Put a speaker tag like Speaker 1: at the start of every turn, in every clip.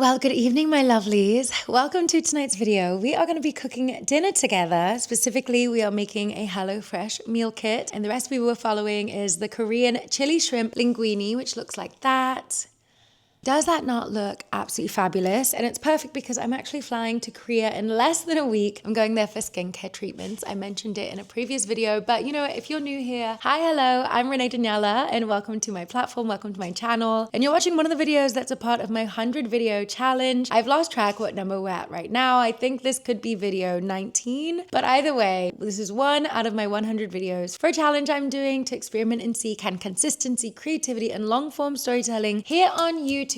Speaker 1: Well, good evening, my lovelies. Welcome to tonight's video. We are going to be cooking dinner together. Specifically, we are making a HelloFresh meal kit. And the recipe we're following is the Korean Chili Shrimp Linguini, which looks like that. Does that not look absolutely fabulous? And it's perfect because I'm actually flying to Korea in less than a week. I'm going there for skincare treatments. I mentioned it in a previous video, but you know, if you're new here, hi, hello, I'm Renee Daniela and welcome to my platform, welcome to my channel. And you're watching one of the videos that's a part of my 100 video challenge. I've lost track what number we're at right now. I think this could be video 19, but either way, this is one out of my 100 videos for a challenge I'm doing to experiment and see can consistency, creativity, and long form storytelling here on YouTube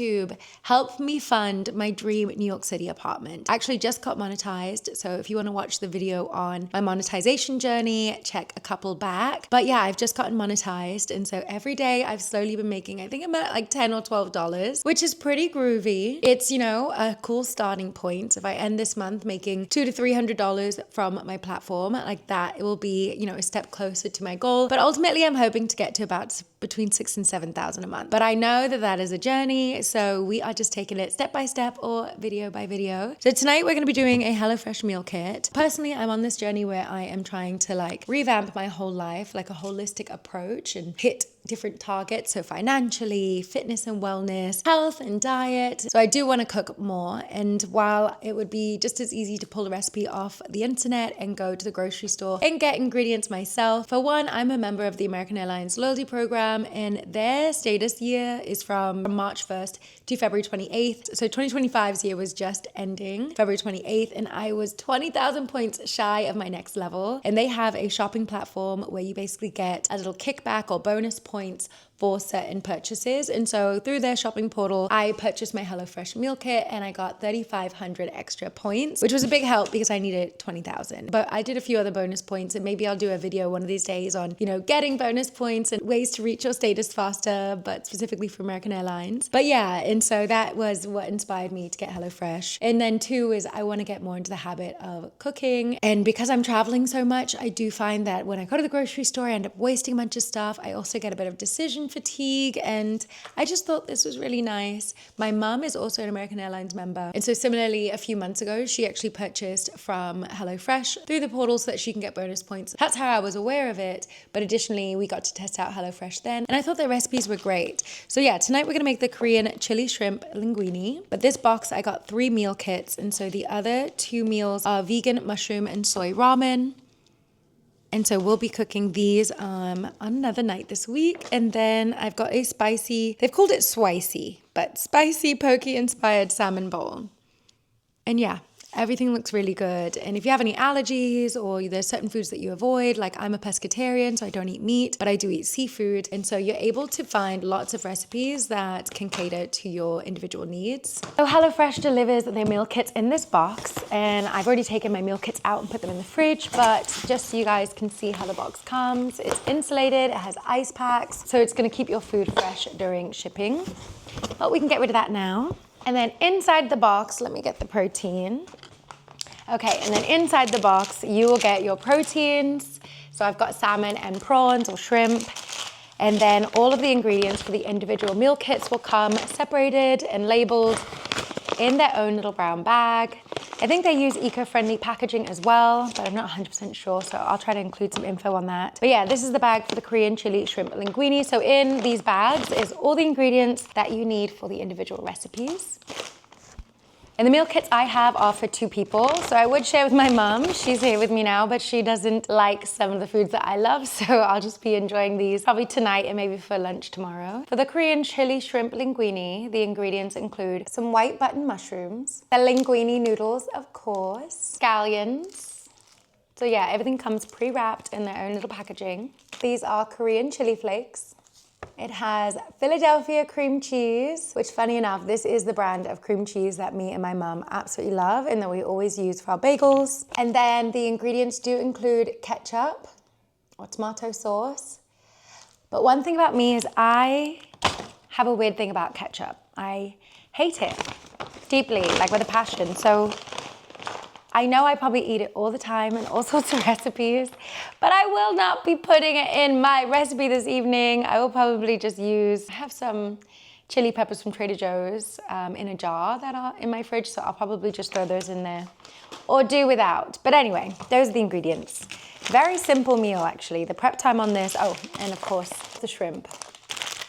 Speaker 1: help me fund my dream New York City apartment. I actually just got monetized, so if you want to watch the video on my monetization journey, check a couple back. But yeah, I've just gotten monetized, and so every day I've slowly been making, I think I'm at like $10 or $12, which is pretty groovy. It's, you know, a cool starting point. If I end this month making $200 to $300 from my platform, like that, it will be, you know, a step closer to my goal. But ultimately, I'm hoping to get to about between $6,000 and $7,000 a month. But I know that that is a journey, so we are just taking it step by step or video by video. So tonight we're going to be doing a HelloFresh meal kit. Personally, I'm on this journey where I am trying to like revamp my whole life, like a holistic approach and hit different targets. So financially, fitness and wellness, health and diet. So I do want to cook more. And while it would be just as easy to pull a recipe off the internet and go to the grocery store and get ingredients myself, for one, I'm a member of the American Airlines loyalty program and their status year is from March 1st to February 28th. So 2025's year was just ending February 28th and I was 20,000 points shy of my next level. And they have a shopping platform where you basically get a little kickback or bonus points for certain purchases. And so through their shopping portal, I purchased my HelloFresh meal kit and I got 3,500 extra points, which was a big help because I needed 20,000. But I did a few other bonus points and maybe I'll do a video one of these days on, you know, getting bonus points and ways to reach your status faster, but specifically for American Airlines. But yeah, and so that was what inspired me to get HelloFresh. And then two is I want to get more into the habit of cooking. And because I'm traveling so much, I do find that when I go to the grocery store, I end up wasting a bunch of stuff. I also get a bit of decision fatigue, and I just thought this was really nice. My mom is also an American Airlines member, and so similarly a few months ago she actually purchased from HelloFresh through the portal so that she can get bonus points. That's how I was aware of it, but additionally we got to test out HelloFresh then, and I thought their recipes were great. So yeah, tonight we're gonna make the Korean Chili Shrimp Linguini, but this box I got 3 meal kits, and so the other 2 meals are vegan mushroom and soy ramen. And so we'll be cooking these on another night this week. And then I've got a spicy, they've called it swicy, but spicy poke-inspired salmon bowl. And yeah, everything looks really good. And if you have any allergies or there's certain foods that you avoid, like I'm a pescatarian, so I don't eat meat, but I do eat seafood. And so you're able to find lots of recipes that can cater to your individual needs. So HelloFresh delivers their meal kits in this box. And I've already taken my meal kits out and put them in the fridge, but just so you guys can see how the box comes, it's insulated, it has ice packs, so it's gonna keep your food fresh during shipping. But we can get rid of that now. And then inside the box, let me get the protein. Okay, and then inside the box, you will get your proteins. So I've got salmon and prawns or shrimp. And then all of the ingredients for the individual meal kits will come separated and labeled in their own little brown bag. I think they use eco-friendly packaging as well, but I'm not 100% sure, so I'll try to include some info on that. But yeah, this is the bag for the Korean Chili Shrimp Linguini. So in these bags is all the ingredients that you need for the individual recipes. And the meal kits I have are for 2 people. So I would share with my mom. She's here with me now, but she doesn't like some of the foods that I love. So I'll just be enjoying these probably tonight and maybe for lunch tomorrow. For the Korean Chili Shrimp Linguini, the ingredients include some white button mushrooms, the linguini noodles, of course, scallions. So yeah, everything comes pre-wrapped in their own little packaging. These are Korean chili flakes. It has Philadelphia cream cheese, which funny enough, this is the brand of cream cheese that me and my mum absolutely love and that we always use for our bagels. And then the ingredients do include ketchup or tomato sauce. But one thing about me is I have a weird thing about ketchup. I hate it deeply, like with a passion. So I know I probably eat it all the time in all sorts of recipes, but I will not be putting it in my recipe this evening. I will probably just I have some chili peppers from Trader Joe's in a jar that are in my fridge, so I'll probably just throw those in there or do without. But anyway, those are the ingredients. Very simple meal, actually. The prep time on this, oh, and of course, the shrimp.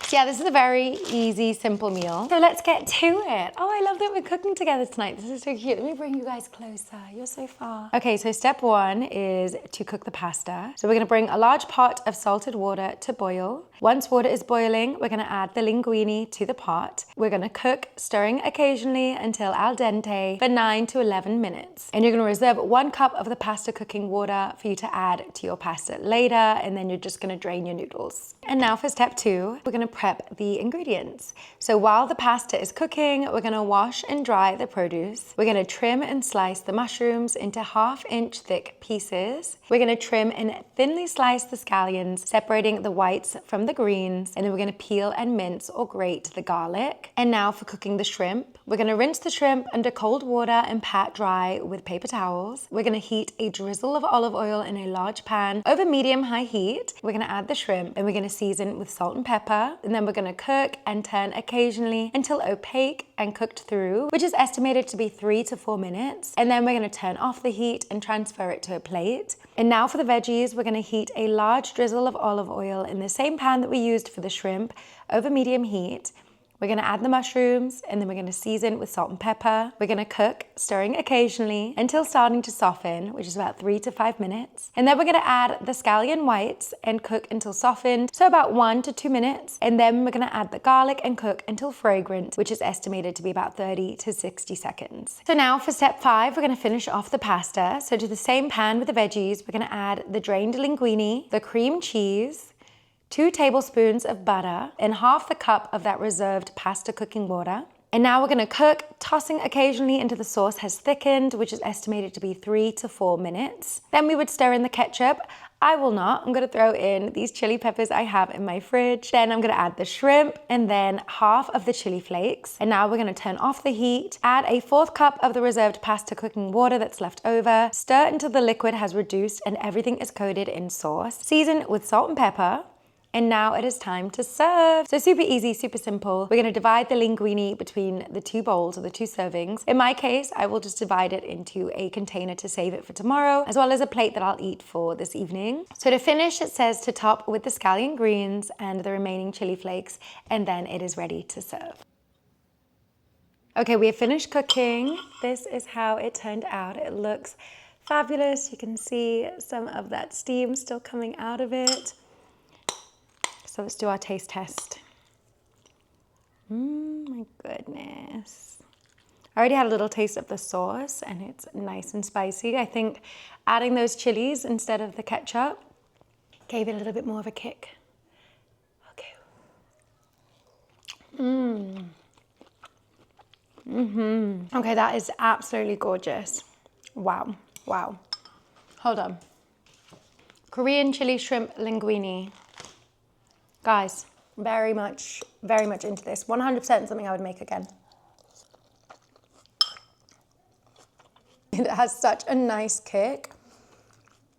Speaker 1: So yeah, this is a very easy, simple meal. So let's get to it. Oh, I love that we're cooking together tonight. This is so cute. Let me bring you guys closer. You're so far. Okay, so step one is to cook the pasta. So we're gonna bring a large pot of salted water to boil. Once water is boiling, we're gonna add the linguine to the pot. We're gonna cook, stirring occasionally until al dente for 9 to 11 minutes. And you're gonna reserve 1 cup of the pasta cooking water for you to add to your pasta later, and then you're just gonna drain your noodles. And now for step 2, we're gonna prep the ingredients. So while the pasta is cooking, we're gonna wash and dry the produce. We're gonna trim and slice the mushrooms into 1/2 inch thick pieces. We're gonna trim and thinly slice the scallions, separating the whites from the greens, and then we're gonna peel and mince or grate the garlic. And now for cooking the shrimp. We're gonna rinse the shrimp under cold water and pat dry with paper towels. We're gonna heat a drizzle of olive oil in a large pan over medium-high heat. We're gonna add the shrimp and we're gonna season with salt and pepper. And then we're gonna cook and turn occasionally until opaque and cooked through, which is estimated to be 3 to 4 minutes. And then we're gonna turn off the heat and transfer it to a plate. And now for the veggies, we're gonna heat a large drizzle of olive oil in the same pan that we used for the shrimp over medium heat. We're gonna add the mushrooms and then we're gonna season with salt and pepper. We're gonna cook, stirring occasionally until starting to soften, which is about 3 to 5 minutes. And then we're gonna add the scallion whites and cook until softened, so about 1 to 2 minutes. And then we're gonna add the garlic and cook until fragrant, which is estimated to be about 30 to 60 seconds. So now for step 5, we're gonna finish off the pasta. So to the same pan with the veggies, we're gonna add the drained linguine, the cream cheese, 2 tablespoons of butter, and 1/2 cup of that reserved pasta cooking water. And now we're gonna cook, tossing occasionally until the sauce has thickened, which is estimated to be 3 to 4 minutes. Then we would stir in the ketchup. I will not. I'm gonna throw in these chili peppers I have in my fridge. Then I'm gonna add the shrimp and then 1/2 of the chili flakes. And now we're gonna turn off the heat, add a 1/4 cup of the reserved pasta cooking water that's left over, stir until the liquid has reduced and everything is coated in sauce. Season with salt and pepper. And now it is time to serve. So super easy, super simple. We're gonna divide the linguine between the 2 bowls or the 2 servings. In my case, I will just divide it into a container to save it for tomorrow, as well as a plate that I'll eat for this evening. So to finish, it says to top with the scallion greens and the remaining chili flakes, and then it is ready to serve. Okay, we have finished cooking. This is how it turned out. It looks fabulous. You can see some of that steam still coming out of it. So let's do our taste test. My goodness. I already had a little taste of the sauce and it's nice and spicy. I think adding those chilies instead of the ketchup gave it a little bit more of a kick. Okay. Okay, that is absolutely gorgeous. Wow, wow. Hold on. Korean Chili Shrimp Linguini. Guys, very much into this. 100% something I would make again. It has such a nice kick.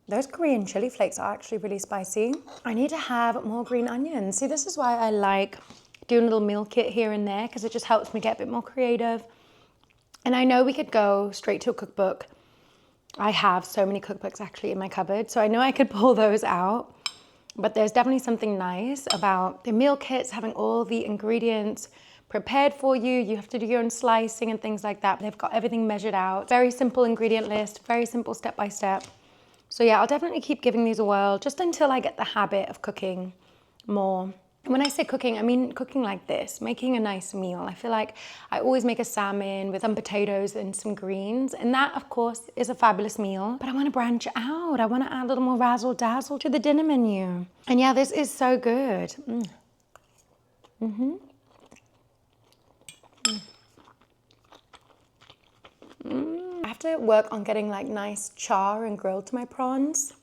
Speaker 1: Those Korean chili flakes are actually really spicy. I need to have more green onions. See, this is why I like doing a little meal kit here and there, because it just helps me get a bit more creative. And I know we could go straight to a cookbook. I have so many cookbooks actually in my cupboard, so I know I could pull those out. But there's definitely something nice about the meal kits, having all the ingredients prepared for you. You have to do your own slicing and things like that. They've got everything measured out. Very simple ingredient list, very simple step by step. So yeah, I'll definitely keep giving these a whirl just until I get the habit of cooking more. And when I say cooking, I mean cooking like this, making a nice meal. I feel like I always make a salmon with some potatoes and some greens. And that, of course, is a fabulous meal. But I want to branch out. I want to add a little more razzle dazzle to the dinner menu. And yeah, this is so good. I have to work on getting like nice char and grill to my prawns.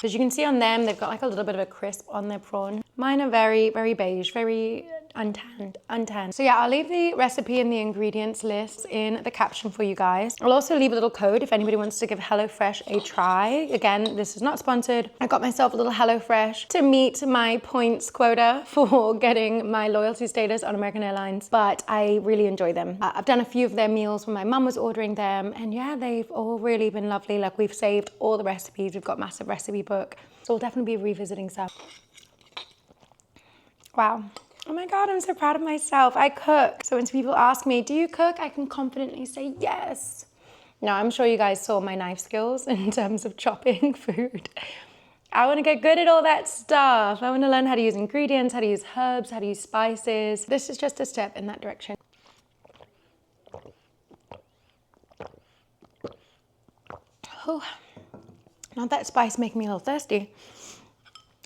Speaker 1: As you can see on them, they've got like a little bit of a crisp on their prawn. Mine are very, very beige, very untanned. So yeah, I'll leave the recipe and the ingredients lists in the caption for you guys. I'll also leave a little code if anybody wants to give HelloFresh a try. Again, this is not sponsored. I got myself a little HelloFresh to meet my points quota for getting my loyalty status on American Airlines, but I really enjoy them. I've done a few of their meals when my mum was ordering them, and yeah, they've all really been lovely. Like, we've saved all the recipes. We've got a massive recipe book. So we'll definitely be revisiting some. Wow. Oh my God, I'm so proud of myself. I cook. So when people ask me, do you cook? I can confidently say yes. Now, I'm sure you guys saw my knife skills in terms of chopping food. I want to get good at all that stuff. I want to learn how to use ingredients, how to use herbs, how to use spices. This is just a step in that direction. Oh, not that spice making me a little thirsty.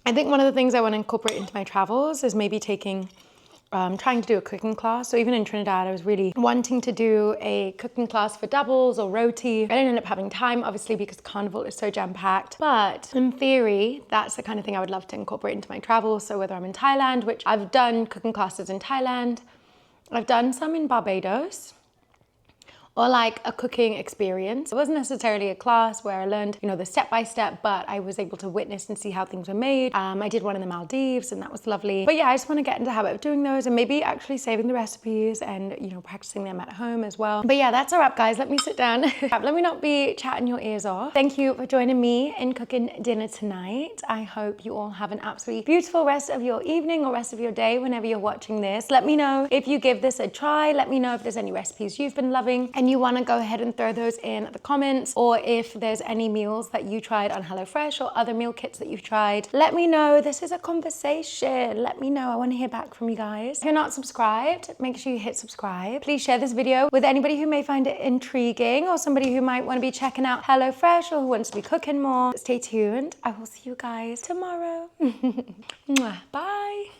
Speaker 1: I think one of the things I want to incorporate into my travels is maybe trying to do a cooking class. So even in Trinidad, I was really wanting to do a cooking class for doubles or roti. I didn't end up having time, obviously, because Carnival is so jam-packed. But in theory, that's the kind of thing I would love to incorporate into my travels. So whether I'm in Thailand, which I've done cooking classes in Thailand, I've done some in Barbados, or like a cooking experience. It wasn't necessarily a class where I learned, the step-by-step, but I was able to witness and see how things were made. I did one in the Maldives and that was lovely. But yeah, I just want to get into the habit of doing those and maybe actually saving the recipes and, practicing them at home as well. But yeah, that's a wrap, guys. Let me sit down. Let me not be chatting your ears off. Thank you for joining me in cooking dinner tonight. I hope you all have an absolutely beautiful rest of your evening or rest of your day whenever you're watching this. Let me know if you give this a try. Let me know if there's any recipes you've been loving and you want to go ahead and throw those in the comments, or if there's any meals that you tried on HelloFresh or other meal kits that you've tried. Let me know. This is a conversation. Let me know. I want to hear back from you guys. If you're not subscribed, make sure you hit subscribe. Please share this video with anybody who may find it intriguing or somebody who might want to be checking out HelloFresh or who wants to be cooking more. Stay tuned. I will see you guys tomorrow. Bye.